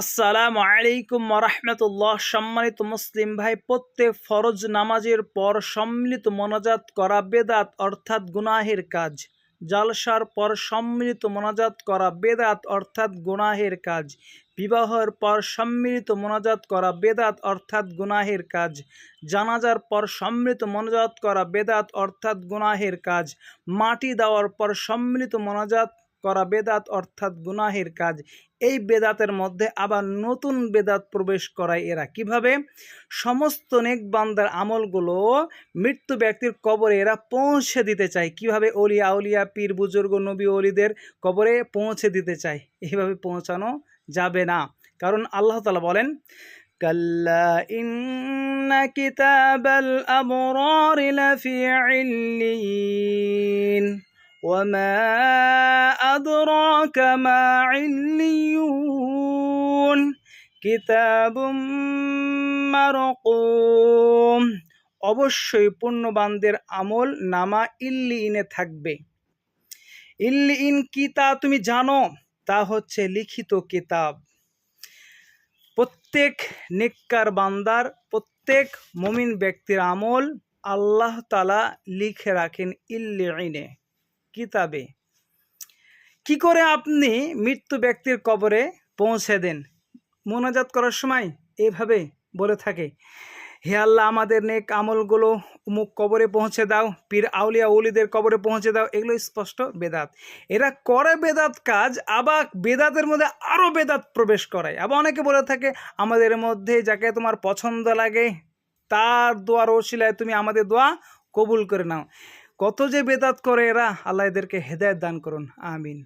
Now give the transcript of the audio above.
আসসালামু আলাইকুম রাহমাতুল্লাহ। সম্মানিত মুসলিম ভাই, প্রত্যেক ফরজ নামাজের পর সম্মিলিত মোনাজাত করা বেদাত অর্থাৎ গুনাহের কাজ। জালসার পর সম্মিলিত মোনাজাত করা বেদাত অর্থাৎ গুনাহের কাজ। বিবাহের পর সম্মিলিত মোনাজাত করা বেদাত অর্থাৎ গুনাহের কাজ। জানাজার পর সম্মিলিত মোনাজাত করা বেদাত অর্থাৎ গুনাহের কাজ। মাটি দেওয়ার পর সম্মিলিত মোনাজাত করা বেদাত অর্থাৎ গুনাহের কাজ। এই বেদাতের মধ্যে আবার নতুন বেদাত প্রবেশ করায় এরা। কিভাবে? সমস্ত নেক বান্দার আমলগুলো মৃত্যু ব্যক্তির কবরে এরা পৌঁছে দিতে চায়। কিভাবে? অলিয়া আউলিয়া পীর বুজুর্গ নবী ওলিদের কবরে পৌঁছে দিতে চায়। এইভাবে পৌঁছানো যাবে না, কারণ আল্লাহ তাআলা বলেন, কাল্লা ইন্না কিতাবাল আবরারি লাফি ইল্লিয়িন وما أدراك ما عليون কিতাব মারকুম। অবশ্যই পুণ্যবানদের আমল নামা ইল্লিইনে থাকবে। ইল্লিইন কি তা তুমি জানো? তা হচ্ছে লিখিত কিতাব। প্রত্যেক নেককার বান্দার, প্রত্যেক মুমিন ব্যক্তির আমল আল্লাহ তাআলা লিখে রাখেন ইল্লিইনে, কিতাবে। কি করে আপনি মৃত্যু ব্যক্তির কবরে পৌঁছে দেন? মোনাজাত করার সময় এইভাবে বলে থাকে, হে আল্লাহ, আমাদের নেক আমলগুলো অমুক কবরে পৌঁছে দাও, পীর আউলিয়া ওলিদের কবরে পৌঁছে দাও। এগুলো স্পষ্ট বেদাত। এরা করে বেদাত কাজ, আবার বেদাতের মধ্যে আরও বেদাত প্রবেশ করায়। আবার অনেকে বলে থাকে, আমাদের মধ্যে যাকে তোমার পছন্দ লাগে তার দোয়ার ওসিলায় তুমি আমাদের দোয়া কবুল করে নাও। কত যে বেদাত করে এরা। আল্লাহ এদেরকে হেদায়েত দান করুন, আমিন।